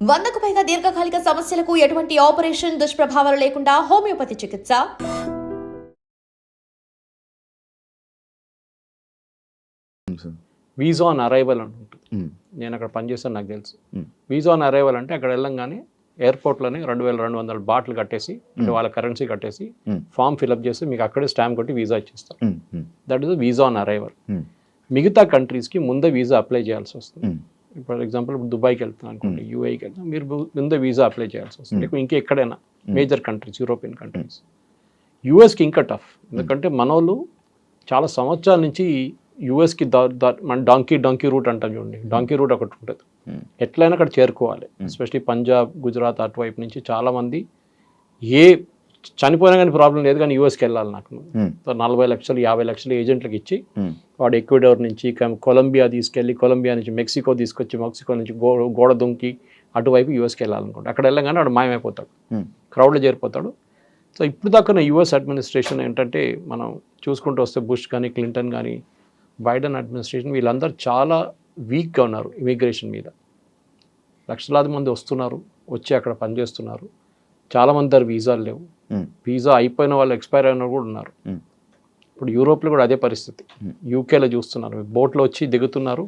100కు పైగా దీర్ఘకాలిక సమస్యలకు ఎటువంటి ఆపరేషన్ దుష్ప్రభావాలు లేకుండా హోమియోపతి చికిత్స. వీసా ఆన్ అరైవల్ అని ఉంటుంది. నేను అక్కడ పనిచేస్తాను, నాకు తెలుసు. వీసా ఆన్ అరైవల్ అంటే అక్కడ వెళ్ళంగానే ఎయిర్పోర్ట్లోనే 2200 బాట్లు కట్టేసి, అంటే వాళ్ళ కరెన్సీ కట్టేసి ఫామ్ ఫిల్అప్ చేసి మీకు అక్కడే స్టాంప్ కొట్టి వీసా ఇచ్చేస్తారు. That is visa on arrival. మిగతా కంట్రీస్కి ముందే వీసా అప్లై చేయాల్సి వస్తుంది. ఫర్ ఎగ్జాంపుల్ ఇప్పుడు దుబాయ్కి వెళ్తున్నాను అనుకోండి, యూఏకి వెళ్తాను, మీరు ముందే వీసా అప్లై చేయాల్సి వస్తుంది. ఇంకా ఎక్కడైనా మేజర్ కంట్రీస్, యూరోపియన్ కంట్రీస్. యూఎస్కి ఇంకా టఫ్, ఎందుకంటే మనోళ్ళు చాలా సంవత్సరాల నుంచి యూఎస్కి మన డాంకీ రూట్ అంటాం చూడండి. డాంకీ రూట్ ఒకటి ఉంటుంది, ఎట్లయినా అక్కడ చేరుకోవాలి. ఎస్పెషలీ పంజాబ్, గుజరాత్ అటువైపు నుంచి చాలామంది ఏ చనిపోయినా కానీ ప్రాబ్లం లేదు, కానీ యూఎస్కి వెళ్ళాలి నాకు. 40 లక్షలు 50 లక్షలు ఏజెంట్లకు ఇచ్చి వాడు ఎక్వెడోర్ నుంచి కొలంబియా తీసుకెళ్ళి, కొలంబియా నుంచి మెక్సికో తీసుకొచ్చి, మెక్సికో నుంచి గోడ దుంకి అటువైపు యూఎస్కి వెళ్ళాలనుకుంటా. అక్కడ వెళ్ళగానే వాడు మాయమైపోతాడు, క్రౌడ్లో చేరిపోతాడు. సో ఇప్పుడు దాకా యూఎస్ అడ్మినిస్ట్రేషన్ ఏంటంటే, మనం చూసుకుంటూ వస్తే బుష్ కానీ, క్లింటన్ కానీ, బైడెన్ అడ్మినిస్ట్రేషన్, వీళ్ళందరూ చాలా వీక్గా ఉన్నారు ఇమిగ్రేషన్ మీద. లక్షలాది మంది వస్తున్నారు, వచ్చి అక్కడ పనిచేస్తున్నారు. చాలామంది దగ్గర వీసాలు లేవు, వీసా అయిపోయిన వాళ్ళు ఎక్స్పైర్ అయిన కూడా ఉన్నారు. ఇప్పుడు యూరోప్లో కూడా అదే పరిస్థితి. యూకేలో చూస్తున్నారు, బోట్లో వచ్చి దిగుతున్నారు,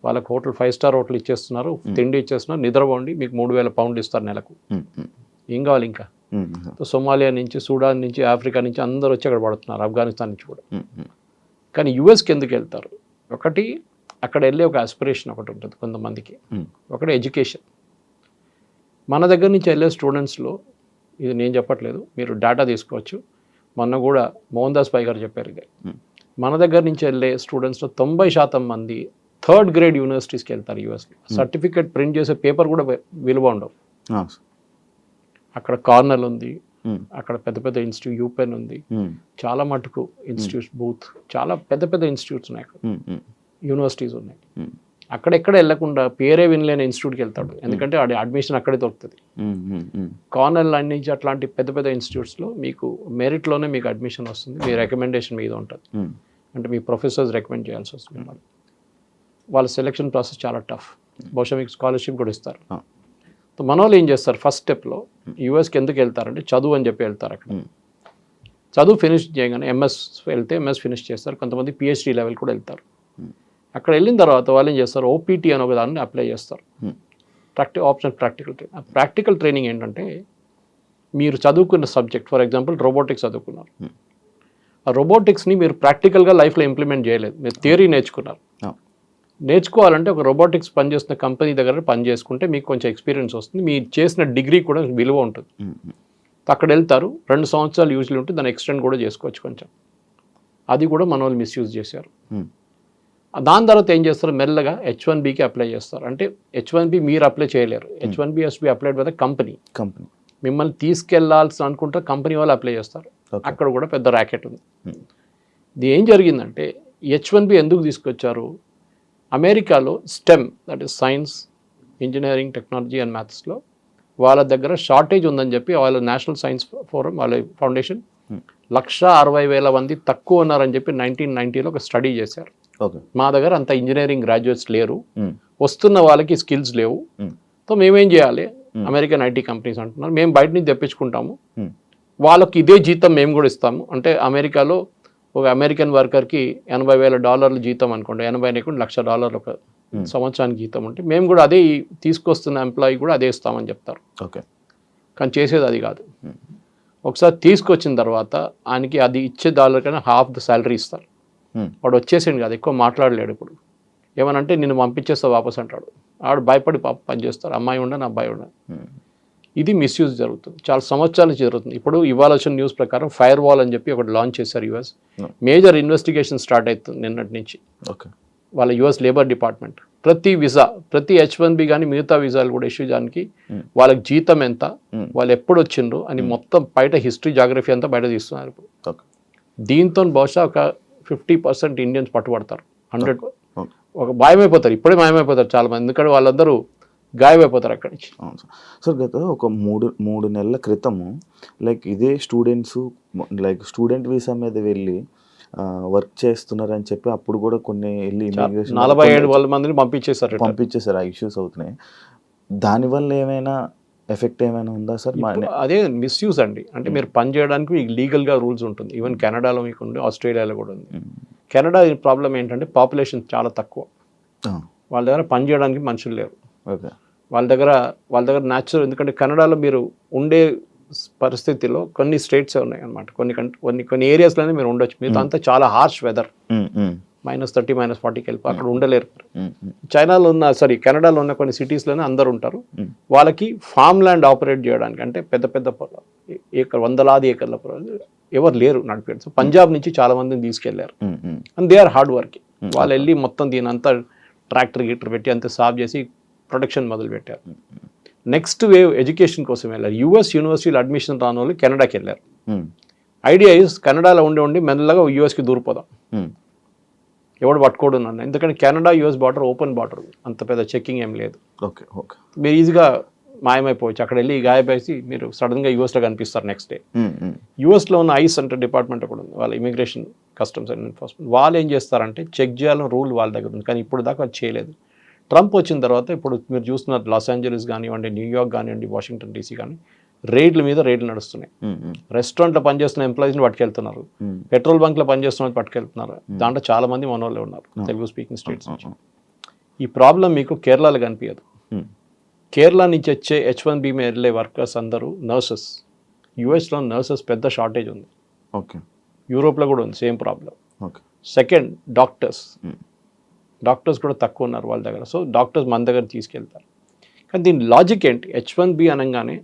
వాళ్ళకి హోటల్ 5 స్టార్ హోటల్ ఇచ్చేస్తున్నారు, తిండి ఇచ్చేస్తున్నారు, నిద్రపోండి, మీకు 3000 పౌండ్లు ఇస్తారు నెలకు. ఏం కావాలి ఇంకా? సోమాలియా నుంచి, సూడాన్ నుంచి, ఆఫ్రికా నుంచి అందరూ వచ్చి అక్కడ పడుతున్నారు, ఆఫ్ఘనిస్తాన్ నుంచి కూడా. కానీ యూఎస్కి ఎందుకు వెళ్తారు? ఒకటి, అక్కడ వెళ్ళే ఒక ఆస్పిరేషన్ ఒకటి ఉంటుంది కొంతమందికి. ఒకటి ఎడ్యుకేషన్. మన దగ్గర నుంచి వెళ్ళే స్టూడెంట్స్లో, ఇది నేను చెప్పట్లేదు, మీరు డేటా తీసుకోవచ్చు. మొన్న కూడా మోహన్ దాస్ పై గారు చెప్పారు, మన దగ్గర నుంచి వెళ్ళే స్టూడెంట్స్లో 90% మంది 3rd గ్రేడ్ యూనివర్సిటీస్కి వెళ్తారు యూఎస్లో. సర్టిఫికేట్ ప్రింట్ చేసే పేపర్ కూడా విలువ ఉండవు. అక్కడ కార్నల్ ఉంది, అక్కడ పెద్ద పెద్ద ఇన్స్టిట్యూట్, యూపెన్ ఉంది, చాలా మటుకు ఇన్స్టిట్యూట్స్, బూత్, చాలా పెద్ద పెద్ద ఇన్స్టిట్యూట్స్ ఉన్నాయి అక్కడ, యూనివర్సిటీస్ ఉన్నాయి. అక్కడెక్కడ వెళ్ళకుండా పేరే వినలేని ఇన్స్టిట్యూట్కి వెళ్తాడు, ఎందుకంటే అది అడ్మిషన్ అక్కడే దొరుకుతుంది. కార్నల్ నుంచి అట్లాంటి పెద్ద పెద్ద ఇన్స్టిట్యూట్స్లో మీకు మెరిట్లోనే మీకు అడ్మిషన్ వస్తుంది, మీ రికమెండేషన్ మీద ఉంటుంది. అంటే మీ ప్రొఫెసర్స్ రికమెండ్ చేయాల్సి వస్తుంది. వాళ్ళ సెలెక్షన్ ప్రాసెస్ చాలా టఫ్. బహుశా మీకు స్కాలర్షిప్ కూడా ఇస్తారు. మన వాళ్ళు ఏం చేస్తారు, ఫస్ట్ స్టెప్లో యూఎస్కి ఎందుకు వెళ్తారంటే చదువు అని చెప్పి వెళ్తారు. అక్కడ చదువు ఫినిష్ చేయగానే ఎంఎస్ వెళ్తే ఎంఎస్ ఫినిష్ చేస్తారు, కొంతమంది పిహెచ్డి లెవెల్ కూడా వెళ్తారు. అక్కడ వెళ్ళిన తర్వాత వాళ్ళు ఏం చేస్తారు, ఓపీటీ అని ఒక దాన్ని అప్లై చేస్తారు, ఆప్షన్ ప్రాక్టికల్ ట్రైనింగ్. ఆ ప్రాక్టికల్ ట్రైనింగ్ ఏంటంటే, మీరు చదువుకున్న సబ్జెక్ట్, ఫర్ ఎగ్జాంపుల్ రోబోటిక్స్ చదువుకున్నారు, ఆ రోబోటిక్స్ని మీరు ప్రాక్టికల్గా లైఫ్లో ఇంప్లిమెంట్ చేయలేదు, మీరు థియరీ నేర్చుకున్నారు. నేర్చుకోవాలంటే ఒక రోబోటిక్స్ పనిచేస్తున్న కంపెనీ దగ్గర పని చేసుకుంటే మీకు కొంచెం ఎక్స్పీరియన్స్ వస్తుంది, మీరు చేసిన డిగ్రీ కూడా విలువ ఉంటుంది. అక్కడ వెళ్తారు, 2 సంవత్సరాలు యూజ్లీ ఉంటుంది, దాన్ని ఎక్స్టెండ్ కూడా చేసుకోవచ్చు కొంచెం. అది కూడా మన వాళ్ళు మిస్యూజ్ చేశారు. దాని తర్వాత ఏం చేస్తారు, మెల్లగా H1Bకి అప్లై చేస్తారు. అంటే H1B మీరు అప్లై చేయలేరు, H1B has to be applied by the company. మిమ్మల్ని తీసుకెళ్లాల్సి అనుకుంటే కంపెనీ వాళ్ళు అప్లై చేస్తారు. అక్కడ కూడా పెద్ద ర్యాకెట్ ఉంది. ఇది ఏం జరిగిందంటే, H1B ఎందుకు తీసుకొచ్చారు, అమెరికాలో stem, that is science, engineering, technology and మ్యాథ్స్లో వాళ్ళ దగ్గర షార్టేజ్ ఉందని చెప్పి వాళ్ళ నేషనల్ సైన్స్ ఫోరం, వాళ్ళ ఫౌండేషన్ 160,000 మంది తక్కువ ఉన్నారని చెప్పి 1990లో ఒక స్టడీ చేశారు. మా దగ్గర అంత ఇంజనీరింగ్ గ్రాడ్యుయేట్స్ లేరు, వస్తున్న వాళ్ళకి స్కిల్స్ లేవు, సో మేమేం చేయాలి, అమెరికన్ ఐటీ కంపెనీస్ అంటున్నారు, మేము బయట నుంచి తెప్పించుకుంటాము, వాళ్ళకి ఇదే జీతం మేము కూడా ఇస్తాము. అంటే అమెరికాలో ఒక అమెరికన్ వర్కర్కి $80,000 జీతం అనుకోండి, 80 $1,00,000 ఒక సంవత్సరానికి జీతం ఉంటే, మేము కూడా అదే తీసుకొస్తున్న ఎంప్లాయీ కూడా అదే ఇస్తామని చెప్తారు. కానీ చేసేది అది కాదు. ఒకసారి తీసుకొచ్చిన తర్వాత ఆయనకి అది ఇచ్చే డాలర్ కన్నా ½ ద శాలరీ ఇస్తారు. వాడు వచ్చేసిండు కాదు, ఎక్కువ మాట్లాడలేడు. ఇప్పుడు ఏమనంటే నిన్ను పంపించేస్తా వాపస్ అంటాడు. ఆడు భయపడి పని చేస్తారు, అమ్మాయి ఉండని అబ్బాయి ఉండని. ఇది మిస్యూజ్ జరుగుతుంది, చాలా సంవత్సరాల నుంచి జరుగుతుంది. ఇప్పుడు ఇవాళ వచ్చిన న్యూస్ ప్రకారం ఫైర్ వాల్ అని చెప్పి ఒకటి లాంచ్ చేశారు యూఎస్. మేజర్ ఇన్వెస్టిగేషన్ స్టార్ట్ అవుతుంది నిన్నటి నుంచి. వాళ్ళ యూఎస్ లేబర్ డిపార్ట్మెంట్ ప్రతి వీసా, ప్రతి H1B కానీ మిగతా వీసాలు కూడా ఇష్యూ చేయడానికి వాళ్ళకి జీతం ఎంత, వాళ్ళు ఎప్పుడు వచ్చిండ్రు అని మొత్తం బయట హిస్టరీ, జాగ్రఫీ అంతా బయట తీస్తున్నారు. దీంతో బహుశా ఒక 50% ఇండియన్స్ పట్టుబడతారు. 100 ఒక మాయమైపోతారు, ఇప్పుడే మాయమైపోతారు చాలా మంది, ఎందుకంటే వాళ్ళందరూ గాయమైపోతారు అక్కడి నుంచి. సార్, గత ఒక మూడు నెలల క్రితము లైక్ ఇదే స్టూడెంట్స్ లైక్ స్టూడెంట్ వీసా మీద వెళ్ళి వర్క్ చేస్తున్నారని చెప్పి అప్పుడు కూడా కొన్ని వెళ్ళి 47 మందిని పంపించేశారు ఆ ఇష్యూస్ అవుతున్నాయి. దానివల్ల ఏమైనా ఎఫెక్ట్ ఏమైనా ఉందా సార్? అదే మిస్యూజ్ అండి. అంటే మీరు పని చేయడానికి మీకు లీగల్గా రూల్స్ ఉంటుంది. ఈవెన్ కెనడాలో మీకు ఉంది, ఆస్ట్రేలియాలో కూడా ఉంది. కెనడా ప్రాబ్లం ఏంటంటే పాపులేషన్ చాలా తక్కువ. వాళ్ళ దగ్గర పని చేయడానికి మనుషులు లేరు. ఓకే. వాళ్ళ దగ్గర న్యాచురల్, ఎందుకంటే కెనడాలో మీరు ఉండే పరిస్థితిలో కొన్ని స్టేట్సే ఉన్నాయి అనమాట. కొన్ని ఏరియాస్లోనే మీరు ఉండొచ్చు. మీతో అంతా చాలా హార్ష్ వెదర్, -30 -40కి వెళ్ళి అక్కడ ఉండలేరు. కెనడాలో ఉన్న కొన్ని సిటీస్లోనే అందరు ఉంటారు. వాళ్ళకి ఫామ్ ల్యాండ్ ఆపరేట్ చేయడానికి, అంటే పెద్ద పెద్ద వందలాది ఏకర్ల ఎవరు లేరు నడిపారు. సో పంజాబ్ నుంచి చాలా మందిని తీసుకెళ్లారు. And they are hard working. వాళ్ళు వెళ్ళి మొత్తం దీని అంతా ట్రాక్టర్ పెట్టి అంతా సాఫ్ చేసి ప్రొడక్షన్ మొదలు పెట్టారు. నెక్స్ట్ వేవ్ ఎడ్యుకేషన్ కోసం వెళ్ళారు. యూఎస్ యూనివర్సిటీలో అడ్మిషన్ రాని వాళ్ళు కెనడాకి వెళ్ళారు. ఐడియా ఇస్ కెనడాలో ఉండి మెల్లగా యూఎస్కి దూరిపోదాం, ఎవడు పట్టుకోడు నన్ను. ఎందుకంటే Canada US border open border, అంత పెద్ద చెక్కింగ్ ఏం లేదు. Okay okay. మీరు ఈజీగా మాయమైపోవచ్చు. అక్కడ వెళ్ళి గాయపేసి మీరు సడన్గా యూఎస్లో కనిపిస్తారు నెక్స్ట్ డే. యూఎస్లో ఉన్న ఐస్ అంటే డిపార్ట్మెంట్ కూడా ఉంది, వాళ్ళ ఇమిగ్రేషన్ కస్టమ్స్ అండ్ ఎన్ఫోర్స్మెంట్. వాళ్ళు ఏం చేస్తారంటే చెక్ చేయాలని రూల్ వాళ్ళ దగ్గర ఉంది, కానీ ఇప్పుడు దాకా అది చేయలేదు. ట్రంప్ వచ్చిన తర్వాత ఇప్పుడు మీరు చూస్తున్నారు లాస్ ఏంజలీస్ కానివ్వండి, న్యూయార్క్ కానివ్వండి, వాషింగ్టన్ డీసీ కానీ రేట్ల మీద రేట్లు నడుస్తున్నాయి. రెస్టారెంట్లో పనిచేస్తున్న ఎంప్లాయీస్ని పట్టుకెళ్తున్నారు, పెట్రోల్ బంక్లో పనిచేస్తున్న పట్టుకెళ్తున్నారు. దాంట్లో చాలా మంది మన వాళ్ళే ఉన్నారు తెలుగు స్పీకింగ్ స్టేట్స్ నుంచి. ఈ ప్రాబ్లం మీకు కేరళలో కనిపించదు. కేరళ నుంచి వచ్చే H1B మీద వెళ్ళే వర్కర్స్ అందరూ నర్సెస్. యూఎస్లో నర్సెస్ పెద్ద షార్టేజ్ ఉంది. ఓకే. యూరోప్లో కూడా ఉంది same problem. Okay. Second doctors కూడా తక్కువ ఉన్నారు వాళ్ళ దగ్గర. సో డాక్టర్స్ మన దగ్గర తీసుకెళ్తారు. కానీ దీని లాజిక్ ఏంటి? H1B అనగానే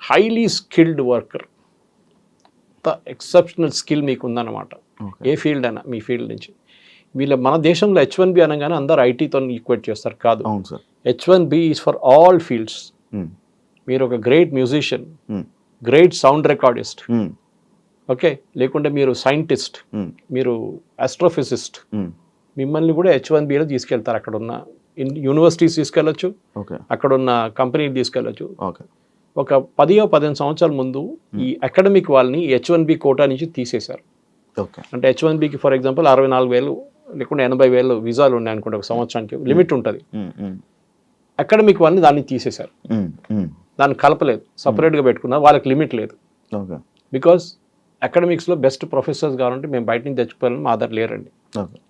highly skilled worker, exceptional skill మీకు ఉందన్నమాట. ఏ ఫీల్డ్ అయినా మీ ఫీల్డ్ నుంచి. మన దేశంలో H1B అనగానే అందరు ఐటీతో ఈక్వేట్ చేస్తారు. కాదు, H1B is for all fields. మీరు ఒక great musician, great sound recordist, okay, లేకుంటే మీరు సైంటిస్ట్, మీరు ఆస్ట్రోఫిజిస్ట్, మిమ్మల్ని కూడా H1Bలో తీసుకెళ్తారు. అక్కడ ఉన్న యూనివర్సిటీస్ తీసుకెళ్ళచ్చు, అక్కడ ఉన్న కంపెనీలు తీసుకెళ్ళచ్చు. ఒక 10-15 సంవత్సరాల ముందు ఈ అకాడమిక్ వాళ్ళని H1B కోటా నుంచి తీసేశారు. అంటే H1Bకి ఫర్ ఎగ్జాంపుల్ 64,000 లేకుంటే 80,000 వీసాలు ఉన్నాయి అనుకుంటే ఒక సంవత్సరానికి లిమిట్ ఉంటుంది. అకాడమిక్ వాళ్ళని దాన్ని తీసేశారు, దాన్ని కలపలేదు, సపరేట్గా పెట్టుకున్నారు. వాళ్ళకి లిమిట్ లేదు. బికాస్ అకాడమిక్స్లో బెస్ట్ ప్రొఫెసర్స్ కావాలంటే మేము బయట నుంచి తెచ్చుకోవాలని మా దగ్గర లేరండి.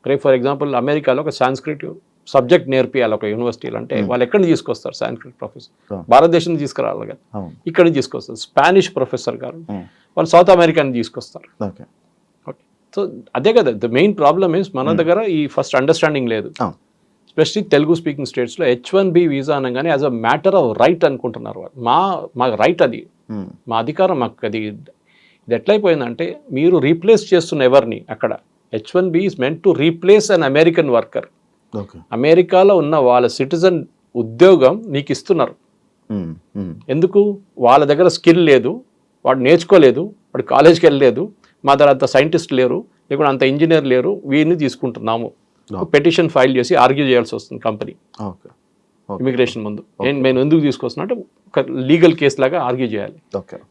రేపు ఫర్ ఎగ్జాంపుల్ అమెరికాలో ఒక సాంస్క్రిట్ సబ్జెక్ట్ నేర్పియాలి ఒక యూనివర్సిటీలో అంటే వాళ్ళు ఎక్కడి నుంచి తీసుకొస్తారు? సాంస్క్రిట్ ప్రొఫెసర్ భారతదేశం నుంచి తీసుకురావాలి కదా, ఇక్కడి నుంచి తీసుకొస్తారు. స్పానిష్ ప్రొఫెసర్ గారు వాళ్ళు సౌత్ అమెరికా నుంచి తీసుకొస్తారు. ఓకే, సో అదే కదా ద మెయిన్ ప్రాబ్లమ్ ఇస్ మన దగ్గర ఈ ఫస్ట్ అండర్స్టాండింగ్ లేదు. ఎస్పెషల్లీ తెలుగు స్పీకింగ్ స్టేట్స్లో H1B వీసా అనగానే as a matter of right అనుకుంటున్నారు వాళ్ళు. మా రైట్ అది, మా అధికారం, మాకు అది. ఇది ఎట్లయిపోయిందంటే మీరు రీప్లేస్ చేస్తున్న ఎవరిని అక్కడ. H1B is meant to replace an American worker. అమెరికాలో ఉన్న వాళ్ళ సిటిజన్ ఉద్యోగం నీకు ఇస్తున్నారు. ఎందుకు? వాళ్ళ దగ్గర స్కిల్ లేదు, వాడు నేర్చుకోలేదు, వాడు కాలేజ్కి వెళ్ళలేదు, మా దగ్గర అంత సైంటిస్ట్ లేరు, లేకుంటే అంత ఇంజనీర్ లేరు, వీరిని తీసుకుంటున్నాము. పెటిషన్ ఫైల్ చేసి ఆర్గ్యూ చేయాల్సి వస్తుంది కంపెనీ ఇమిగ్రేషన్ ముందు. నేను ఎందుకు తీసుకొస్తున్నా అంటే ఒక లీగల్ కేసు లాగా ఆర్గ్యూ చేయాలి.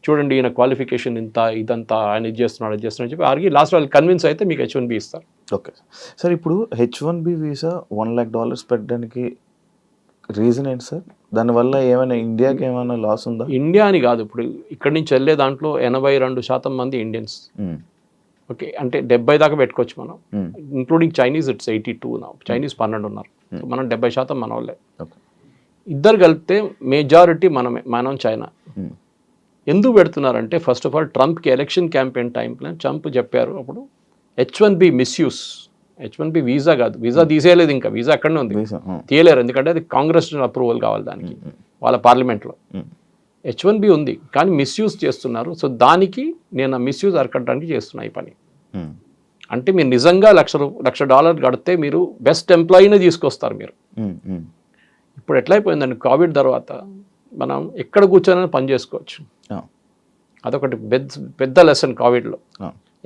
చూడండి ఈయన క్వాలిఫికేషన్ ఇంత, ఇదంతా, ఆయన ఇది చేస్తున్నాడు, అది చేస్తున్నాడు చెప్పి ఆర్గ్యూ. లాస్ట్ వాళ్ళు కన్విన్స్ అయితే మీకు H1B ఇస్తారు. ఓకే సార్, ఇప్పుడు H1B వీసా $1 lakh పెట్టడానికి రీజన్ ఏంటి సార్? దానివల్ల ఏమైనా ఇండియాకి ఏమైనా లాస్ ఉందా? ఇండియా అని కాదు, ఇప్పుడు ఇక్కడి నుంచి వెళ్ళే దాంట్లో 82% మంది ఇండియన్స్. ఓకే, అంటే 70 దాకా పెట్టుకోవచ్చు మనం, ఇంక్లూడింగ్ చైనీస్. ఇట్స్ 82 నా. చైనీస్ 12 ఉన్నారు, మనం 70% మన వాళ్ళే. ఇద్దరు కలిపితే మెజారిటీ మనం చైనా. ఎందుకు పెడుతున్నారంటే ఫస్ట్ ఆఫ్ ఆల్ ట్రంప్కి ఎలక్షన్ క్యాంపెయిన్ టైంలో ట్రంప్ చెప్పారు అప్పుడు H1B మిస్యూస్. H1B వీసా కాదు, వీసా తీసేయలేదు, ఇంకా వీసా అక్కడనే ఉంది, తీయలేరు. ఎందుకంటే అది కాంగ్రెస్ అప్రూవల్ కావాలి దానికి, వాళ్ళ పార్లమెంట్లో. H1B ఉంది కానీ మిస్యూజ్ చేస్తున్నారు. సో దానికి నేను ఆ మిస్యూజ్ అరకట్టడానికి చేస్తున్నా ఈ పని. అంటే మీరు నిజంగా $1,00,000 కడితే మీరు బెస్ట్ ఎంప్లాయీనే తీసుకొస్తారు మీరు. ఇప్పుడు ఎట్లయిపోయిందండి, కోవిడ్ తర్వాత మనం ఎక్కడ కూర్చొని పని చేసుకోవచ్చు. అదొకటి పెద్ద లెసన్ కోవిడ్లో.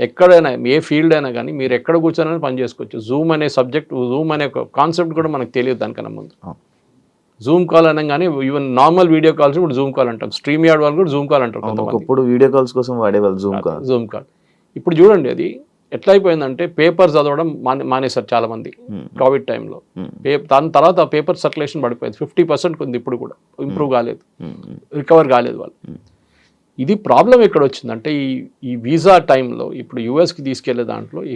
ఎక్కడైనా ఏ ఫీల్డ్ అయినా కానీ మీరు ఎక్కడ కూర్చొని పని చేసుకోవచ్చు. జూమ్ అనే సబ్జెక్ట్, జూమ్ అనే ఒక కాన్సెప్ట్ కూడా మనకు తెలియదు దానికన్నా ముందు. జూమ్ కాల్ అనగానే ఈవెన్ నార్మల్ వీడియో కాల్స్ ఇప్పుడు జూమ్ కాల్ అంటాం. స్ట్రీమ్ యార్డ్ వాళ్ళు కూడా జూమ్ కాల్ అంటారు. ఇప్పుడు వీడియో కాల్స్ కోసం వాడేవాళ్ళు జూమ్ కాల్. ఇప్పుడు చూడండి, అది ఎట్లా అయిపోయిందంటే పేపర్ చదవడం మానేశారు చాలా మంది కోవిడ్ టైంలో. దాని తర్వాత పేపర్ సర్క్యులేషన్ పడిపోయింది, 50% ఉంది ఇప్పుడు కూడా, ఇంప్రూవ్ కాలేదు, రికవర్ కాలేదు వాళ్ళు. ఇది ప్రాబ్లం ఎక్కడ వచ్చిందంటే ఈ వీసా టైంలో ఇప్పుడు యూఎస్కి తీసుకెళ్లే దాంట్లో ఈ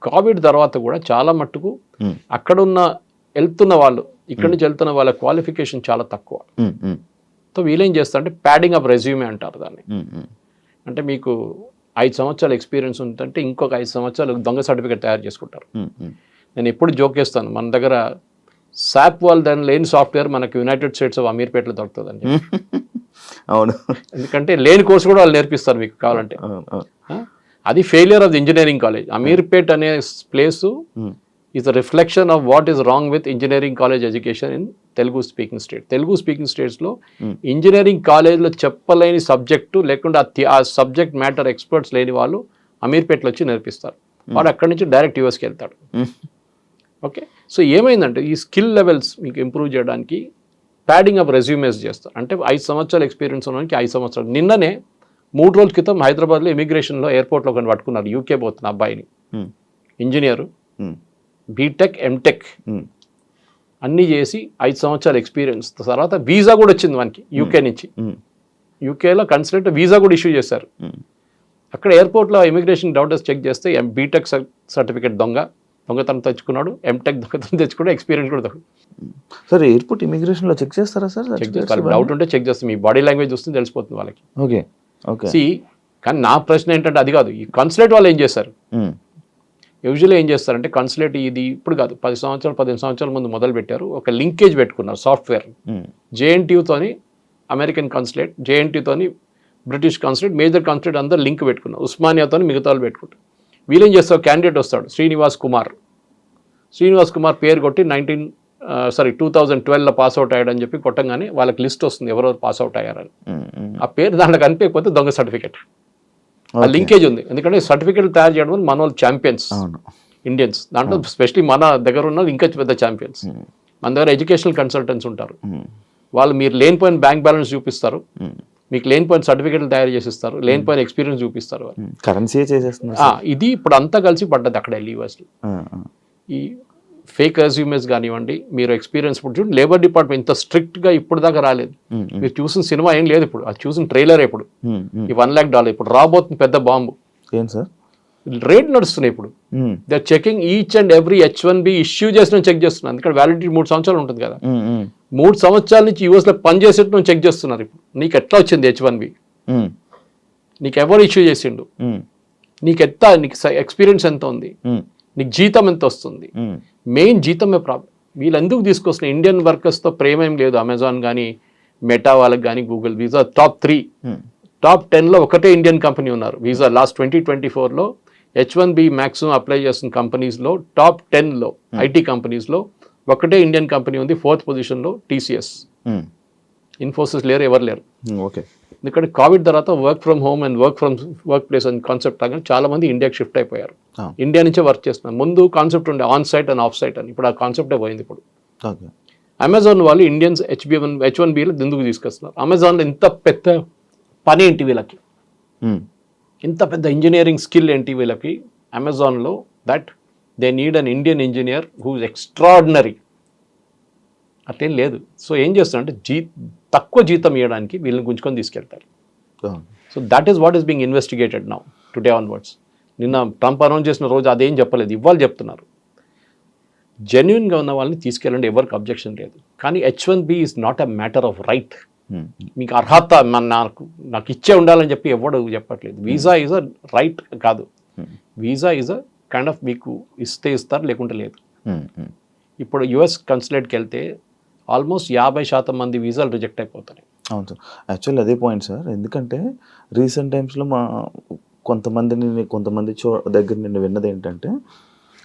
కోవిడ్ తర్వాత కూడా చాలా మట్టుకు అక్కడున్న వెళ్తున్న వాళ్ళు, ఇక్కడి నుంచి వెళ్తున్న వాళ్ళ క్వాలిఫికేషన్ చాలా తక్కువ. సో వీళ్ళేం చేస్తారంటే ప్యాడింగ్ అప్ రెజ్యూమే అంటారు దాన్ని. అంటే మీకు 5 సంవత్సరాల ఎక్స్పీరియన్స్ ఉందంటే ఇంకొక 5 సంవత్సరాలు దొంగ సర్టిఫికేట్ తయారు చేసుకుంటారు. నేను ఎప్పుడు జోక్ చేస్తాను, మన దగ్గర సాప్ వాళ్ళు దాని లేని సాఫ్ట్వేర్ మనకు యునైటెడ్ స్టేట్స్ ఆఫ్ అమీర్పేటలో దొరుకుతుందని. అవును, ఎందుకంటే లేని కోర్సు కూడా వాళ్ళు నేర్పిస్తారు మీకు కావాలంటే. అది failure of the engineering college. Ameerpet అనే place is a reflection of what is wrong with engineering college education in Telugu speaking state. Telugu speaking స్టేట్స్లో ఇంజనీరింగ్ కాలేజ్లో చెప్పలేని సబ్జెక్టు లేకుండా ఆ సబ్జెక్ట్ మ్యాటర్ ఎక్స్పర్ట్స్ లేని వాళ్ళు అమీర్పేటలో వచ్చి నేర్పిస్తారు. వాడు అక్కడి నుంచి డైరెక్ట్ యూఎస్కి వెళ్తాడు. ఓకే, సో ఏమైందంటే ఈ స్కిల్ లెవెల్స్ మీకు ఇంప్రూవ్ చేయడానికి ప్యాడింగ్ అప్ రెజ్యూమేస్ చేస్తారు. అంటే 5 సంవత్సరాల ఎక్స్పీరియన్స్ ఉన్నవానికి 5 సంవత్సరాలు. నిన్ననే 3 రోజుల క్రితం హైదరాబాద్లో ఇమిగ్రేషన్లో ఎయిర్పోర్ట్లో కొన్ని పట్టుకున్నారు, యూకే పోతున్న అబ్బాయిని, ఇంజనీరు, బీటెక్ ఎంటెక్ అన్నీ చేసి 5 సంవత్సరాల ఎక్స్పీరియన్స్ తర్వాత వీసా కూడా వచ్చింది మనకి యూకే నుంచి. యూకేలో కన్సల్టెంట్ వీసా కూడా ఇష్యూ చేశారు. అక్కడ ఎయిర్పోర్ట్లో ఇమిగ్రేషన్ డాక్టర్స్ చెక్ చేస్తే బీటెక్ సర్టిఫికేట్ దొంగతనం తెచ్చుకున్నాడు, ఎంటెక్ దొంగతనం తెచ్చుకున్నాడు, ఎక్స్పీరియన్స్ కూడా సార్. ఎయిర్పోర్ట్ ఇమిగ్రేషన్లో చెక్ చేస్తారా సార్? చెక్ చేస్తారు, డౌట్ ఉంటే చెక్ చేస్తారు, మీ బాడీ లాంగ్వేజ్ చూస్తే తెలిసిపోతుంది వాళ్ళకి. Okay okay. కానీ నా ప్రశ్న ఏంటంటే అది కాదు, ఈ కన్సులేట్ వాళ్ళు ఏం చేస్తారు? యూజువల్లీ ఏం చేస్తారంటే కన్సులేట్ ఇది ఇప్పుడు కాదు, 10 సంవత్సరాలు 15 సంవత్సరాల ముందు మొదలు పెట్టారు, ఒక లింకేజ్ పెట్టుకున్నారు సాఫ్ట్వేర్. జేఎన్టీయూతోని అమెరికన్ కన్సులేట్, జేఎన్టీతోని బ్రిటిష్ కన్సులేట్, మేజర్ కన్సులేట్ అందరూ లింక్ పెట్టుకున్నారు, ఉస్మానియాతో మిగతా వాళ్ళు పెట్టుకుంటారు. వీళ్ళేం చేస్తారు, క్యాండిడేట్ వస్తాడు శ్రీనివాస్ కుమార్ పేరు కొట్టి 2012లో పాస్అవుట్ అయ్యాడని చెప్పి కొట్టంగానే వాళ్ళకి లిస్ట్ వస్తుంది ఎవరెవరు పాస్అవుట్ అయ్యారని. ఆ పేరు దాంట్లో కనిపించకపోతే దొంగ సర్టిఫికేట్. ఆ లింకేజ్ ఉంది, ఎందుకంటే సర్టిఫికేట్ తయారు చేయడం మన వాళ్ళు ఛాంపియన్స్ ఇండియన్స్, దాంట్లో స్పెషలీ మన దగ్గర ఉన్న ఇంకా పెద్ద ఛాంపియన్స్. మన దగ్గర ఎడ్యుకేషనల్ కన్సల్టెంట్స్ ఉంటారు, వాళ్ళు మీరు లేనిపోయిన బ్యాంక్ బ్యాలెన్స్ చూపిస్తారు, మీకు లేనిపోయిన సర్టిఫికేట్లు తయారు చేసిస్తారు, లేనిపోయిన ఎక్స్పీరియన్స్ చూపిస్తారు, కరెన్సీ చేసేస్తున్నారు. ఇది ఇప్పుడు అంతా కలిసి పడ్డది అక్కడ యూఎస్లో. ఈ ఫేక్ రెజ్యూమేస్ కానివ్వండి, మీరు ఎక్స్పీరియన్స్ ఇప్పుడు చూడండి, లేబర్ డిపార్ట్మెంట్ ఇంత స్ట్రిక్ట్గా ఇప్పుడు దాకా రాలేదు. మీరు చూసిన సినిమా ఏం లేదు ఇప్పుడు, అది చూసిన ట్రైలర్ ఇప్పుడు ఈ $1 lakh ఇప్పుడు రాబోతుంది పెద్ద బాంబు. ఏం సార్ రేట్ నడుస్తున్నాయి ఇప్పుడు, they are checking each and every H1B issue చేసిన చెక్ చేస్తున్నారు. ఎందుకంటే వ్యాలిడిటీ 3 సంవత్సరాలు ఉంటుంది కదా, 3 సంవత్సరాల నుంచి యూఎస్లో పనిచేసేట్టు చెక్ చేస్తున్నారు. ఇప్పుడు నీకు ఎట్లా వచ్చింది H1B, నీకు ఎవరు ఇష్యూ చేసిండు, నీకు ఎక్స్పీరియన్స్ ఎంత ఉంది, నీకు జీతం ఎంత వస్తుంది, మెయిన్ జీతమే ప్రాబ్లం. వీళ్ళు ఎందుకు తీసుకొస్తున్న ఇండియన్ వర్కర్స్తో ప్రేమ ఏం లేదు. అమెజాన్ కానీ మెటా వాళ్ళకి కానీ గూగుల్ వీసా టాప్ 10లో ఒకటే ఇండియన్ కంపెనీ ఉన్నారు వీసా. లాస్ట్ 2024లో H1B మ్యాక్సిమం అప్లై చేస్తున్న కంపెనీస్లో టాప్ 10లో ఐటీ కంపెనీస్లో ఒకటే ఇండియన్ కంపెనీ ఉంది, 4th పొజిషన్లో TCS. ఇన్ఫోసిస్ లేరు, ఎవరు లేరు. ఓకే, ఎందుకంటే కోవిడ్ తర్వాత work from home and work place అని కాన్సెప్ట్ రాగానే చాలా మంది ఇండియాకి షిఫ్ట్ అయిపోయారు, ఇండియా నుంచే వర్క్ చేస్తున్నారు. ముందు కాన్సెప్ట్ ఉండే on site and off site అని, ఇప్పుడు ఆ కాన్సెప్టే పోయింది. ఇప్పుడు అమెజాన్ వాళ్ళు ఇండియన్స్ H1Bలో ఎందుకు తీసుకొస్తున్నారు? అమెజాన్లో ఇంత పెద్ద పని ఏంటి వీళ్ళకి, ఇంత పెద్ద ఇంజనీరింగ్ స్కిల్ ఏంటి వీళ్ళకి అమెజాన్లో, that they need an Indian engineer who is extraordinary. అట్లేం లేదు. సో ఏం చేస్తారంటే తక్కువ జీతం ఇవ్వడానికి వీళ్ళని గుంజుకొని తీసుకెళ్తారు. So that is what is being investigated now today onwards. నిన్న ట్రంప్ అనౌన్స్ చేసిన రోజు అదేం చెప్పలేదు, ఇవాళ చెప్తున్నారు. జెన్యున్గా ఉన్న వాళ్ళని తీసుకెళ్ళండి, ఎవరికి అబ్జెక్షన్ లేదు. కానీ H1B is not a matter of right. మీకు అర్హత నాకు ఇచ్చే ఉండాలని చెప్పి ఎవడు చెప్పట్లేదు. వీసా ఈజ్ అ రైట్ కాదు, visa is a kind of మీకు ఇస్తే ఇస్తారు, లేకుంటే లేదు. ఇప్పుడు యుఎస్ కన్సులేట్కి వెళ్తే ఆల్మోస్ట్ 50% మంది వీసాలు రిజెక్ట్ అయిపోతాయి. అవును సార్, యాక్చువల్లీ అదే పాయింట్ సార్. ఎందుకంటే రీసెంట్ టైమ్స్లో కొంతమంది దగ్గర నేను విన్నది ఏంటంటే,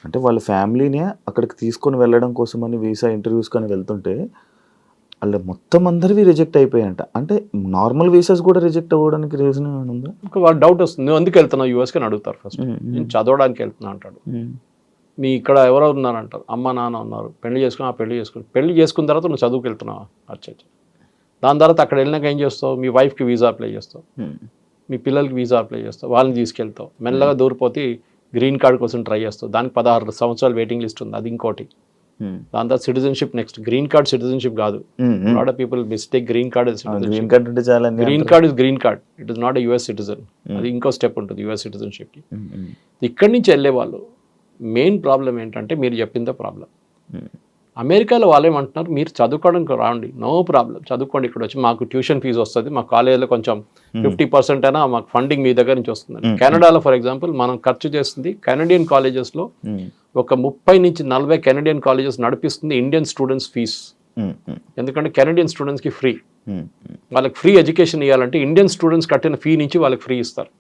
అంటే వాళ్ళ ఫ్యామిలీనే అక్కడికి తీసుకొని వెళ్ళడం కోసమని వీసా ఇంటర్వ్యూస్ కానీ వెళ్తుంటే వాళ్ళు మొత్తం అందరివి రిజెక్ట్ అయిపోయాయంట. అంటే నార్మల్ వీసాస్ కూడా రిజెక్ట్ అవ్వడానికి రీజన్ ఉందా? వాళ్ళ డౌట్ వస్తుంది, నువ్వు ఎందుకు వెళ్తున్నావు యూఎస్కి అని అడుగుతారు. ఫస్ట్ నేను చదవడానికి వెళ్తున్నా అంటాడు. మీ ఇక్కడ ఎవరో ఉన్నారంటారు, అమ్మ నాన్న ఉన్నారు, పెళ్లి చేసుకున్న తర్వాత నువ్వు చదువుకు వెళ్తున్నావా? అచ్చా. దాని తర్వాత అక్కడ వెళ్ళినాక ఏం చేస్తావు, మీ వైఫ్కి వీసా అప్లై చేస్తావు, మీ పిల్లలకి వీసా అప్లై చేస్తావు, వాళ్ళని తీసుకెళ్తావు, మెల్లగా దూరిపోతే గ్రీన్ కార్డ్ కోసం ట్రై చేస్తావు, దానికి 16 సంవత్సరాలు వెయిటింగ్ లిస్ట్ ఉంది, అది ఇంకోటి. దాని తర్వాత citizenship next, green card citizenship కాదు. Lot of people mistake green card green card అంటే చాలా green card is green card, it is not US citizen. అది ఇంకో స్టెప్ ఉంటుంది యుఎస్ సిటిజన్షిప్కి. ఇక్కడి నుంచి వెళ్ళే వాళ్ళు మెయిన్ ప్రాబ్లం ఏంటంటే మీరు చెప్పిందే ప్రాబ్లం. అమెరికాలో వాళ్ళు ఏమంటున్నారు, మీరు చదువుకోవడానికి రాండి, నో ప్రాబ్లం, చదువుకోండి, ఇక్కడ వచ్చి మాకు ట్యూషన్ ఫీజు వస్తుంది, మా కాలేజీలో కొంచెం 50% అయినా మాకు ఫండింగ్ మీ దగ్గర నుంచి వస్తుంది. కెనడాలో ఫర్ ఎగ్జాంపుల్ మనం ఖర్చు చేస్తుంది కెనడియన్ కాలేజెస్లో ఒక 30 నుంచి 40 కెనడియన్ కాలేజెస్ నడిపిస్తుంది ఇండియన్ స్టూడెంట్స్ ఫీజ్. ఎందుకంటే కెనడియన్ స్టూడెంట్స్కి ఫ్రీ, వాళ్ళకి ఫ్రీ ఎడ్యుకేషన్ ఇవ్వాలంటే ఇండియన్ స్టూడెంట్స్ కట్టిన ఫీ నుంచి వాళ్ళకి ఫ్రీ ఇస్తారు.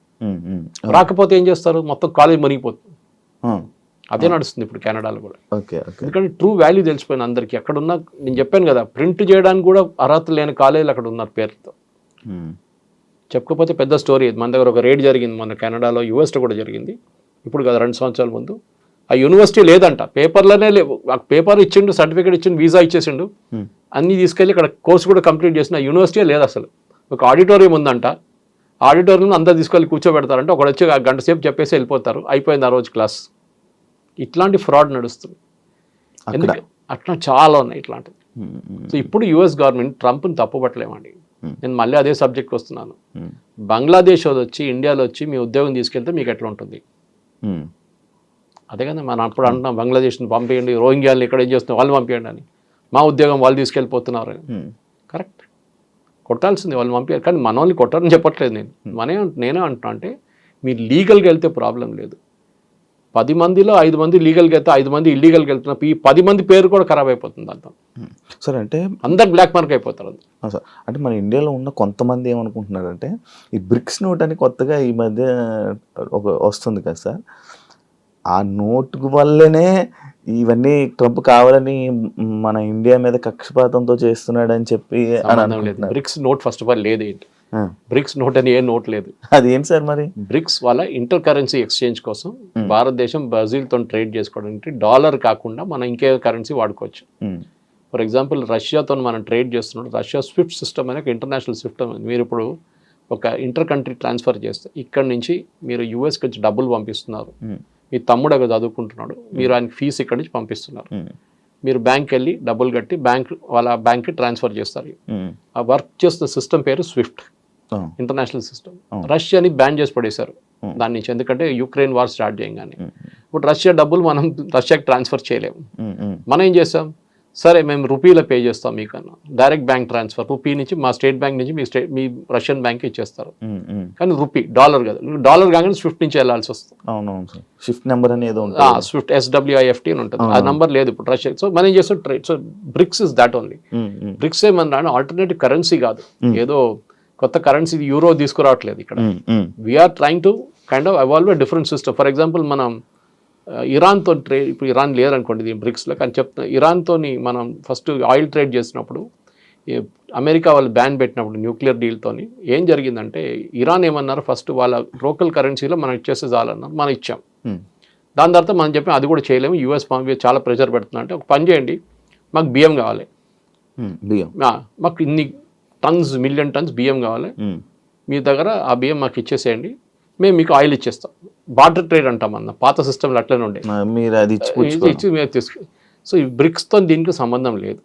రాకపోతే ఏం చేస్తారు, మొత్తం కాలేజ్ మునిగిపోతుంది. అదే నడుస్తుంది ఇప్పుడు కెనడాలో కూడా. ఎందుకంటే ట్రూ వాల్యూ తెలిసిపోయింది అందరికీ. అక్కడున్న నేను చెప్పాను కదా, ప్రింట్ చేయడానికి కూడా అర్హత లేని కాలేజీలు అక్కడ ఉన్నారు పేరుతో. చెప్పకపోతే పెద్ద స్టోరీ. మన దగ్గర ఒక రేడ్ జరిగింది మొన్న కెనడాలో, యూఎస్లో కూడా జరిగింది, ఇప్పుడు కదా 2 సంవత్సరాల ముందు. ఆ యూనివర్సిటీ లేదంట, పేపర్లోనే లేవు. పేపర్ ఇచ్చిండు, సర్టిఫికేట్ ఇచ్చిండు, వీసా ఇచ్చేసిండు, అన్నీ తీసుకెళ్ళి ఇక్కడ కోర్సు కూడా కంప్లీట్ చేసిన యూనివర్సిటీ లేదు అసలు. ఒక ఆడిటోరియం ఉందంట, ఆడిటోరియం అందరు తీసుకెళ్ళి కూర్చోబెడతారంటే ఒకడు వచ్చి 1 గంట సేపు చెప్పేసి వెళ్ళిపోతారు, అయిపోయింది ఆ రోజు క్లాస్. ఇట్లాంటి ఫ్రాడ్ నడుస్తుంది. ఎందుకంటే అట్లా చాలా ఉన్నాయి ఇట్లాంటివి. సో ఇప్పుడు యుఎస్ గవర్నమెంట్ ట్రంప్ని తప్పుపట్టలేమండి. నేను మళ్ళీ అదే సబ్జెక్ట్కి వస్తున్నాను. బంగ్లాదేశ్ వచ్చి ఇండియాలో వచ్చి మీ ఉద్యోగం తీసుకెళ్తే మీకు ఎట్లా ఉంటుంది? అదే కదా మనం అప్పుడు అంటున్నాం, బంగ్లాదేశ్ని పంపేయండి, రోహింగ్యాలను ఇక్కడ ఏం చేస్తున్నాం వాళ్ళు పంపేయండి అని. మా ఉద్యోగం వాళ్ళు తీసుకెళ్ళిపోతున్నారు. కరెక్ట్, కొట్టాల్సింది వాళ్ళు పంపించారు, కానీ మన వాళ్ళని కొట్టారని చెప్పట్లేదు నేను. నేనే అంటున్నా అంటే మీరు లీగల్గా వెళ్తే ప్రాబ్లం లేదు. 10 మందిలో 5 మంది లీగల్గా వెళ్తే 5 మంది ఇల్లీగల్గా వెళ్తున్నప్పుడు ఈ 10 మంది పేరు కూడా ఖరాబ్ అయిపోతుంది అంతా. సార్ అంటే అందరు బ్లాక్ మార్క్ అయిపోతారు. సార్ అంటే మన ఇండియాలో ఉన్న కొంతమంది ఏమనుకుంటున్నారంటే ఈ బ్రిక్స్ నోట్ అని కొత్తగా ఈ మధ్య వస్తుంది కదా సార్, ఆ నోట్ వల్లనే ఇవన్నీ ట్రంప్ కావాలని మన ఇండియా మీద కక్షపాతంతో చేస్తున్నాడు అని చెప్పి BRICS not first of all లేదు. ఏంటి బ్రిక్స్ నోట్ అని ఏ నోట్ లేదు. అది ఏంటి సార్ మరి? బ్రిక్స్ వాళ్ళ ఇంటర్ కరెన్సీ ఎక్స్చేంజ్ కోసం భారతదేశం బ్రెజిల్తో ట్రేడ్ చేసుకోవడానికి డాలర్ కాకుండా మనం ఇంకే కరెన్సీ వాడుకోవచ్చు. ఫర్ ఎగ్జాంపుల్ రష్యాతో మనం ట్రేడ్ చేస్తున్నాడు, రష్యా స్విఫ్ట్ సిస్టమ్ అనే ఒక ఇంటర్నేషనల్ సిస్టమ్. మీరు ఇప్పుడు ఒక ఇంటర్ కంట్రీ ట్రాన్స్ఫర్ చేస్తే ఇక్కడ నుంచి మీరు యూఎస్కి వచ్చి డబ్బులు పంపిస్తున్నారు, మీ తమ్ముడు అక్కడ చదువుకుంటున్నాడు, మీరు ఆయనకి ఫీజు ఇక్కడి నుంచి పంపిస్తున్నారు, మీరు బ్యాంక్ వెళ్ళి డబ్బులు కట్టి వాళ్ళ బ్యాంక్కి ట్రాన్స్ఫర్ చేస్తారు. ఆ వర్క్ చేస్తున్న సిస్టమ్ పేరు స్విఫ్ట్ ఇంటర్నేషనల్ సిస్టమ్. రష్యాని బ్యాన్ చేసి పడేశారు దాని నుంచి, ఎందుకంటే యుక్రెయిన్ వార్ స్టార్ట్ చేయగానే. ఇప్పుడు రష్యా డబ్బులు మనం రష్యాకి ట్రాన్స్ఫర్ చేయలేము. మనం ఏం చేస్తాం, సరే మేము రూపీలో పే చేస్తాం మీకన్నా, డైరెక్ట్ బ్యాంక్ ట్రాన్స్ఫర్ రూపీ నుంచి మా స్టేట్ బ్యాంక్ నుంచి మీ రష్యన్ బ్యాంక్ ఇచ్చేస్తారు. కానీ రూపీ, డాలర్ కదా, డాలర్ కాగానే స్విఫ్ట్ నుంచి వెళ్ళాల్సి వస్తుంది. స్విఫ్ట్ నెంబర్ అనేది స్విఫ్ట్ SWIFT అని ఉంటుంది, ఆ నెంబర్ లేదు ఇప్పుడు రష్యా. సో మనం ఏం చేస్తాం trade. So BRICS is that only. BRICS ఏమన్నా ఆల్టర్నేటివ్ కరెన్సీ కాదు, ఏదో కొత్త కరెన్సీ యూరో తీసుకురావట్లేదు ఇక్కడ. We're trying to kind of evolve a different system. For example మనం ఇరాన్తో ట్రేడ్, ఇప్పుడు ఇరాన్ లేదనుకోండి దీని బ్రిక్స్లో, కానీ చెప్తున్నా ఇరాన్తో మనం ఫస్ట్ ఆయిల్ ట్రేడ్ చేసినప్పుడు అమెరికా వాళ్ళు బ్యాన్ పెట్టినప్పుడు న్యూక్లియర్ డీల్తోని ఏం జరిగిందంటే ఇరాన్ ఏమన్నారు, ఫస్ట్ వాళ్ళ లోకల్ కరెన్సీలో మనం ఇచ్చేస్తే చాలన్నారు, మనం ఇచ్చాం. దాని తర్వాత మనం చెప్పాం అది కూడా చేయలేము, యూఎస్ చాలా ప్రెషర్ పెడుతున్నా అంటే ఒక పని చేయండి, మాకు బియ్యం కావాలి, మాకు ఇన్ని టన్స్ మిలియన్ టన్స్ బియ్యం కావాలి, మీ దగ్గర ఆ బియ్యం మాకు ఇచ్చేసేయండి, మేము మీకు ఆయిల్ ఇచ్చేస్తాం. బార్టర్ ట్రేడ్ అంటాం అన్న, పాత సిస్టమ్లు అట్లనే ఉండే, మీరు అది ఇచ్చి మీరు తీసుకు. సో ఈ బ్రిక్స్తో దీనికి సంబంధం లేదు.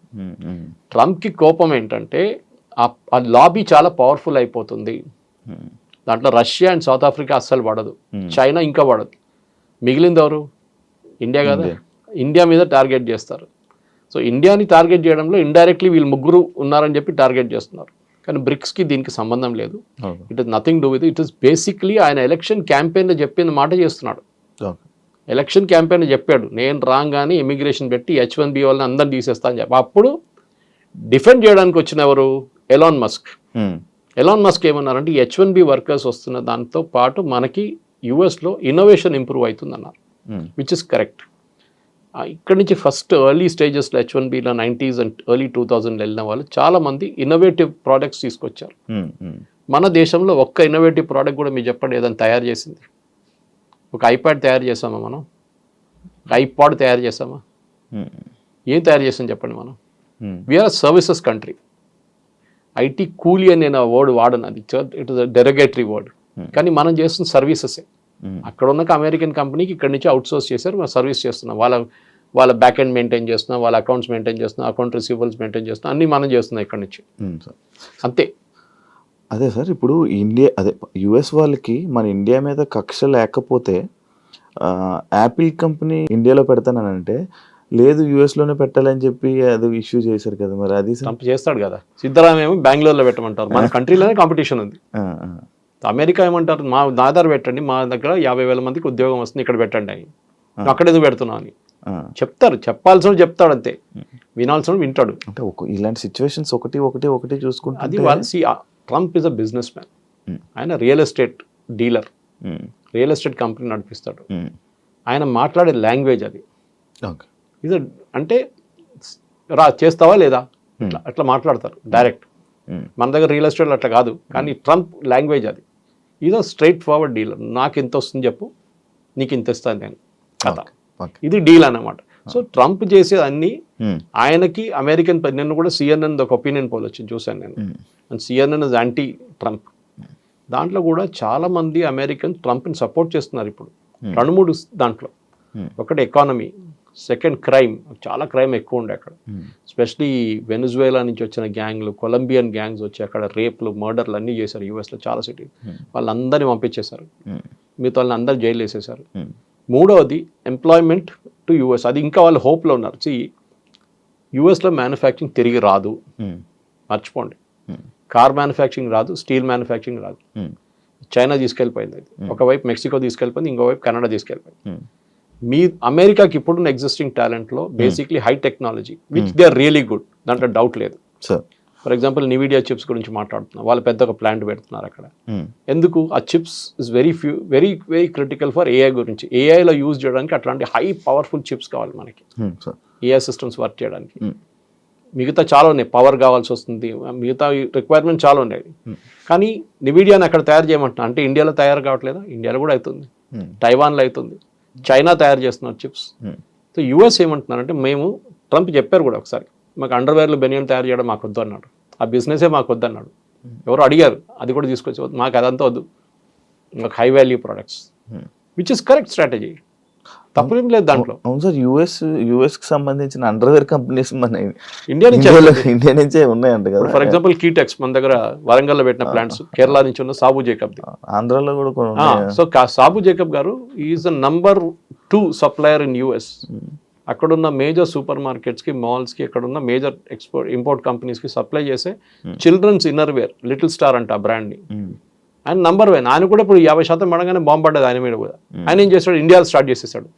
ట్రంప్కి కోపం ఏంటంటే ఆ లాబీ చాలా పవర్ఫుల్ అయిపోతుంది, దాంట్లో రష్యా అండ్ సౌత్ ఆఫ్రికా అస్సలు పడదు, చైనా ఇంకా పడదు, మిగిలింది ఎవరు? ఇండియా కదా, ఇండియా మీద టార్గెట్ చేస్తారు. సో ఇండియాని టార్గెట్ చేయడంలో ఇండైరెక్ట్లీ వీళ్ళు ముగ్గురు ఉన్నారని చెప్పి టార్గెట్ చేస్తున్నారు. కానీ బ్రిక్స్కి దీనికి సంబంధం లేదు. It is nothing do with it is basically ఆయన ఎలక్షన్ క్యాంపెయిన్లో చెప్పిన మాట చేస్తున్నాడు. ఎలక్షన్ క్యాంపెయిన్ చెప్పాడు, నేను రాగానే ఇమిగ్రేషన్ పెట్టి H1B వాళ్ళని అందరిని తీసేస్తా అని చెప్పి. అప్పుడు డిఫెండ్ చేయడానికి వచ్చిన ఎవరు? Elon Musk. ఎలాన్ మస్క్ ఏమన్నారంటే H1B వర్కర్స్ వస్తున్న దాంతో పాటు మనకి యుఎస్లో ఇన్నోవేషన్ ఇంప్రూవ్ అవుతుందన్నారు, విచ్ ఇస్ కరెక్ట్. ఇక్కడి నుంచి ఫస్ట్ ఎర్లీ స్టేజెస్లో H1Bలో 90s అండ్ ఎర్లీ 2000 వెళ్ళిన వాళ్ళు చాలామంది ఇన్నోవేటివ్ ప్రోడక్ట్స్ తీసుకొచ్చారు. మన దేశంలో ఒక్క ఇన్నోవేటివ్ ప్రోడక్ట్ కూడా మీరు చెప్పండి ఏదైనా తయారు చేసింది. ఒక ఐప్యాడ్ తయారు చేసామా మనం? ఐపాడ్ తయారు చేసామా? ఏం తయారు చేసాం చెప్పండి మనం? We are services country. IT కూలీ అని నేను వర్డ్ వాడను, అది it is a derogatory word, కానీ మనం చేస్తున్న సర్వీసెసే. అక్కడ ఉన్న అమెరికన్ కంపెనీకి ఇక్కడ నుంచి అవుట్ సోర్స్ చేశారు, మనం సర్వీస్ చేస్తున్నాం. వాళ్ళ బ్యాక్ ఎండ్ మెయింటైన్ చేస్తున్నాం, వాళ్ళ అకౌంట్స్ మెయింటైన్ చేస్తున్నాం, అకౌంట్ రిసీవబుల్స్ మెయింటైన్ చేస్తున్నాం, అన్నీ మనం చేస్తున్నాం ఇక్కడ నుంచి. అంతే. అదే సార్, ఇప్పుడు యుఎస్ వాళ్ళకి మన ఇండియా మీద కక్ష లేకపోతే యాపిల్ కంపెనీ ఇండియాలో పెడతానంటే లేదు యుఎస్లోనే పెట్టాలని చెప్పి అది ఇష్యూ చేశారు కదా, మరి అది ట్రంప్ చేస్తాడు కదా. సిద్ధరామయ్య ఏమో బెంగళూరులో పెట్టమంటారు, మన కంట్రీలోనే కాంపిటీషన్ ఉంది. అమెరికా ఏమంటారు, మా ఆధార్ పెట్టండి, మా దగ్గర 50,000 మందికి ఉద్యోగం వస్తుంది, ఇక్కడ పెట్టండి అని. అక్కడ ఎందుకు పెడుతున్నావు అని చెప్తారు. చెప్పాల్సిన చెప్తాడు అంతే, వినాల్సిన వింటాడు. అంటే ఇలాంటి సిచ్యువేషన్స్ ఒకటి చూసుకుంటే అది Trump is a business man. ఆయన real estate dealer, real estate company నడిపిస్తాడు. ఆయన మాట్లాడే లాంగ్వేజ్ అది ఇది అంటే చేస్తావా లేదా అట్లా మాట్లాడతారు డైరెక్ట్. మన దగ్గర రియల్ ఎస్టేట్ అట్లా కాదు, కానీ ట్రంప్ లాంగ్వేజ్ అది. ఇదో స్ట్రైట్ ఫార్వర్డ్ డీలర్. నాకు ఎంత వస్తుంది చెప్పు, నీకు ఇంత ఇస్తాను నేను కథ. ఇది డీల్ అన్నమాట. సో ట్రంప్ చేసేది అన్ని ఆయనకి అమెరికన్. నిన్న కూడా సిఎన్ఎన్ ఒక ఒపీనియన్ పోల్ వచ్చింది, చూశాను నేను. And CNN is anti Trump. దాంట్లో కూడా చాలా మంది అమెరికన్ ట్రంప్ని సపోర్ట్ చేస్తున్నారు ఇప్పుడు. 2-3 దాంట్లో. ఒకటి ఎకానమీ, సెకండ్ క్రైమ్. చాలా క్రైమ్ ఎక్కువ ఉండే అక్కడ, ఎస్పెషలీ వెనిజువేలా నుంచి వచ్చిన గ్యాంగ్లు, కొలంబియన్ గ్యాంగ్స్ వచ్చి అక్కడ రేప్లు, మర్డర్లు అన్నీ చేశారు యూఎస్లో చాలా సిటీ. వాళ్ళందరినీ పంపించేశారు, మిగతా వాళ్ళని అందరు జైలు వేసేసారు. మూడవది ఎంప్లాయ్మెంట్ టు యూఎస్. అది ఇంకా వాళ్ళు హోప్లో ఉన్నారు. యూఎస్లో మ్యానుఫ్యాక్చరింగ్ తిరిగి రాదు, మర్చిపోండి. కార్ మ్యానుఫ్యాక్చరింగ్ రాదు, స్టీల్ మ్యానుఫ్యాక్చరింగ్ రాదు. చైనా తీసుకెళ్ళిపోయింది అది, ఒకవైపు మెక్సికో తీసుకెళ్ళిపోయింది, ఇంకోవైపు కెనడా తీసుకెళ్ళిపోయింది. మీ అమెరికాకి ఇప్పుడున్న ఎగ్జిస్టింగ్ టాలెంట్లో basically high technology which they are really good, దాంట్లో డౌట్ లేదు. ఫర్ ఎగ్జాంపుల్ నివిడియా చిప్స్ గురించి మాట్లాడుతున్నారు, వాళ్ళు పెద్ద ఒక ప్లాంట్ పెడుతున్నారు అక్కడ. ఎందుకు? ఆ chips is very very critical for AI గురించి. ఏఐలో యూజ్ చేయడానికి అట్లాంటి హై పవర్ఫుల్ చిప్స్ కావాలి మనకి, ఏఐ సిస్టమ్స్ వర్క్ చేయడానికి. మిగతా చాలా ఉన్నాయి, పవర్ కావాల్సి వస్తుంది, మిగతా రిక్వైర్మెంట్ చాలా ఉన్నాయి. కానీ నివిడియాని అక్కడ తయారు చేయమంటున్నా అంటే ఇండియాలో తయారు కావట్లేదా? ఇండియాలో కూడా అవుతుంది, తైవాన్లో అవుతుంది, చైనా తయారు చేస్తున్నారు చిప్స్. సో యూఎస్ ఏమంటున్నారంటే, మేము ట్రంప్ చెప్పారు కూడా ఒకసారి, మాకు అండర్వేర్లు బెనియన్ తయారు చేయడం మాకు వద్దు అన్నాడు, ఆ బిజినెసే మాకు వద్దు అన్నాడు. ఎవరు అడిగారు, అది కూడా తీసుకొచ్చి మాకు అదంతా వద్దు, మాకు high value products, which is correct strategy, తప్పేం లేదు దాంట్లో. అవును సార్, యుఎస్కి సంబంధించిన అండర్వేర్ కంపెనీస్ మన ఇండియా నుంచే ఉన్నాయంట కదా. ఫర్ ఎగ్జాంపుల్ కీటెక్స్ మన దగ్గర వరంగల్లో పెట్టిన ప్లాంట్స్, కేరళ నుంచి ఉన్న సాబు జేకబ్, ఆంధ్రాలో కూడా. సో సాబు జేకబ్ గారు is the number 2 supplier in US. అక్కడున్న మేజర్ సూపర్ మార్కెట్స్కి, మాల్స్కి, అక్కడున్న మేజర్ ఇంపోర్ట్ కంపెనీస్కి సప్లై చేసే children's inner wear Little Star అంట ఆ బ్రాండ్ని. ఆయన నంబర్ 1. ఆయన కూడా ఇప్పుడు 50% పడగానే బాంబు పడ్డది ఆయన మీద కూడా. ఆయన ఏం చేస్తాడు, ఇండియాలో స్టార్ట్ చేసేసాడు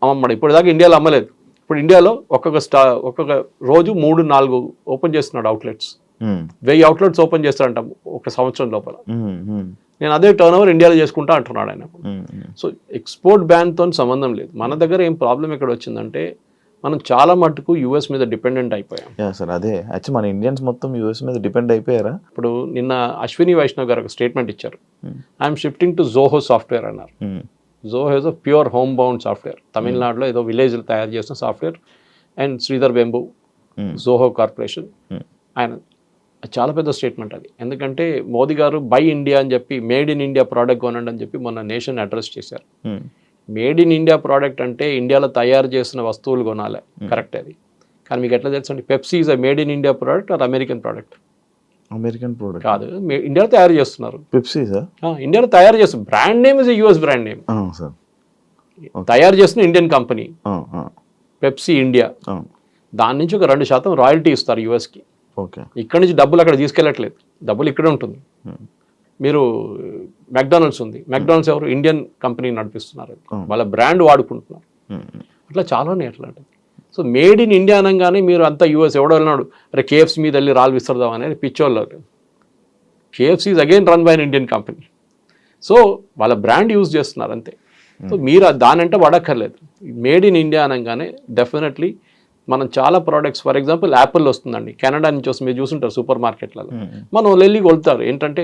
అమ్మమ్మడు. ఇప్పుడు దాకా ఇండియాలో అమ్మలేదు, ఇప్పుడు ఇండియాలో ఒక్కొక్క రోజు 3-4 ఓపెన్ చేస్తున్నాడు అవుట్లెట్స్. 1000 అవుట్లెట్స్ ఓపెన్ చేస్తాడంట ఒక సంవత్సరం లోపల. నేను అదే టర్న్ ఓవర్ ఇండియాలో చేసుకుంటా అంటున్నాడు ఆయన. సో ఎక్స్పోర్ట్ బ్యాన్తో సంబంధం లేదు. మన దగ్గర ఏం ప్రాబ్లం ఎక్కడ వచ్చిందంటే, మనం చాలా మటుకు యూఎస్ మీద డిపెండెంట్ అయిపోయాం. సార్ అదే యాక్చువల్లీ మన ఇండియన్స్ మొత్తం యూఎస్ మీద డిపెండ్ అయిపోయారా? ఇప్పుడు నిన్న అశ్విని వైష్ణవ్ గారు ఒక స్టేట్మెంట్ ఇచ్చారు, I'm shifting to Zoho software అన్నారు. Zoho is a pure home bound software, తమిళనాడులో ఏదో విలేజ్లో తయారు చేసిన software. And Sridhar Vembu, Zoho corporation, ఆయన చాలా పెద్ద స్టేట్మెంట్ అది. ఎందుకంటే మోదీ గారు బై ఇండియా అని చెప్పి, మేడ్ ఇన్ ఇండియా ప్రోడక్ట్ కొనండి అని చెప్పి మొన్న నేషన్ అడ్రస్ చేశారు. మేడ్ ఇన్ ఇండియా ప్రోడక్ట్ అంటే ఇండియాలో తయారు చేసిన వస్తువులు కొనాలి, కరెక్ట్ అది. కానీ మీకు ఎట్లా తెలుసు అండి, Pepsi is a made in India product or American product? American product కాదు, ఇండియాలో తయారు చేస్తున్నారు పెప్సీ. సార్ ఇండియాలో తయారు చేస్తున్నారు, brand name is US brand name, తయారు చేస్తున్న ఇండియన్ కంపెనీ పెప్సీ ఇండియా. దాని నుంచి ఒక 2% రాయల్టీ ఇస్తారు యుఎస్కి. ఇక్కడ నుంచి డబ్బులు అక్కడ తీసుకెళ్ళట్లేదు, డబ్బులు ఇక్కడే ఉంటుంది. మీరు మెక్డానల్డ్స్ ఉంది, మెక్డానల్డ్స్ ఎవరు? ఇండియన్ కంపెనీ నడిపిస్తున్నారు, వాళ్ళ బ్రాండ్ వాడుకుంటున్నారు. అట్లా చాలా ఉన్నాయి అట్లాంటివి. సో మేడ్ ఇన్ ఇండియా అనగానే మీరు అంతా యూఎస్. ఎవడో వెళ్ళినాడు, అరే కేఎఫ్సీ మీద వెళ్ళి రాళ్ళు విస్తరదాం అనేది పిచ్చోళ్ళు. KFC is again run by an Indian company. So వాళ్ళ బ్రాండ్ యూజ్ చేస్తున్నారు అంతే. సో మీరు దానంటే వాడక్కర్లేదు. మేడ్ ఇన్ ఇండియా అనగానే డెఫినెట్లీ మనం చాలా ప్రోడక్ట్స్, ఫర్ ఎగ్జాంపుల్ యాపిల్ వస్తుందండి కెనడా నుంచి వస్తుంది, మీరు చూసుంటారు సూపర్ మార్కెట్లలో. మనం వెళ్ళి కొలుతారు ఏంటంటే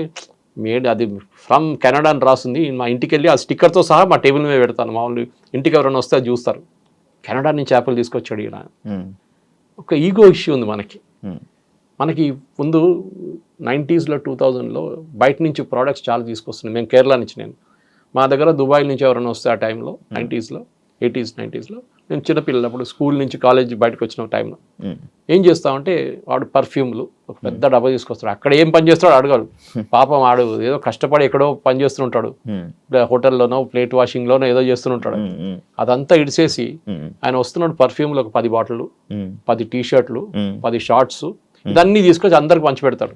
మేడ్ అది ఫ్రమ్ కెనడా అని రాస్తుంది, మా ఇంటికి వెళ్ళి ఆ స్టిక్కర్తో సహా మా టేబుల్ మీద పెడతాను. మామూలు ఇంటికి ఎవరైనా వస్తే అది చూస్తారు, కెనడా నుంచి యాపిల్ తీసుకొచ్చాడు ఈయన. ఒక ఈగో ఇష్యూ ఉంది మనకి ముందు 90s 2000లో బయట నుంచి ప్రోడక్ట్స్ చాలా తీసుకొస్తున్నాయి. మేము కేరళ నుంచి, నేను మా దగ్గర దుబాయ్ నుంచి ఎవరైనా వస్తే ఆ టైంలో 80s, 90s లో నేను చిన్నపిల్లలప్పుడు స్కూల్ నుంచి కాలేజ్ బయటకు వచ్చిన టైంలో ఏం చేస్తామంటే వాడు పర్ఫ్యూమ్లు ఒక పెద్ద డబ్బా తీసుకొస్తాడు. అక్కడ ఏం పని చేస్తాడు అడగాడు. పాపం ఆడు ఏదో కష్టపడి ఎక్కడో పని చేస్తుంటాడు, హోటల్లోనో ప్లేట్ వాషింగ్లోనో ఏదో చేస్తుంటాడు. అదంతా ఇడిసేసి ఆయన వస్తున్నాడు పర్ఫ్యూమ్లు ఒక 10 బాటిళ్ళు, 10 టీ-షర్ట్లు, 10 షార్ట్స్, ఇదన్నీ తీసుకొచ్చి అందరికి పంచి పెడతాడు.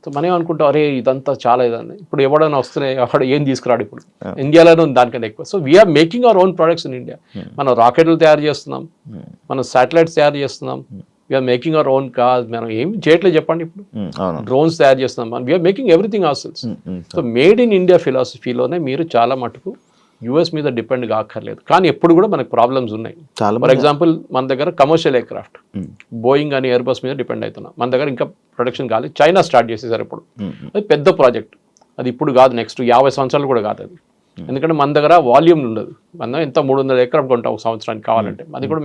సో మనం ఏమనుకుంటాం, అరే ఇదంతా చాలా ఇదని. ఇప్పుడు ఎవడైనా వస్తున్నాయి ఎవడు ఏం తీసుకురాడు ఇప్పుడు ఇండియాలోనే ఉంది దానికన్నా ఎక్కువ. So we're making our own products in India. మనం రాకెట్లు తయారు చేస్తున్నాం, మనం శాటిలైట్స్ తయారు చేస్తున్నాం, we're making our own car. మనం ఏం చేయట్లేదు చెప్పండి, ఇప్పుడు డ్రోన్స్ తయారు చేస్తున్నాం, we're making everything ourselves. So made in India ఫిలాసఫీలోనే మీరు చాలా మటుకు యుఎస్ మీద డిపెండ్ కాక్కర్లేదు. కానీ ఎప్పుడు కూడా మనకు ప్రాబ్లమ్స్ ఉన్నాయి. ఫర్ ఎగ్జాంపుల్ మన దగ్గర కమర్షియల్ ఎయిర్ క్రాఫ్ట్ బోయింగ్ అని ఎయిర్బస్ మీద డిపెండ్ అవుతున్నాం. మన దగ్గర ఇంకా ప్రొడక్షన్ కాలేదు, చైనా స్టార్ట్ చేసేసారు ఇప్పుడు. అది పెద్ద ప్రాజెక్ట్, అది ఇప్పుడు కాదు, నెక్స్ట్ 50 సంవత్సరాలు కూడా కాదు అది. ఎందుకంటే మన దగ్గర వాల్యూమ్ ఉండదు. మనం ఎంత 300 ఎకరాలు కొంటాం ఒక సంవత్సరానికి కావాలంటే, అది కూడా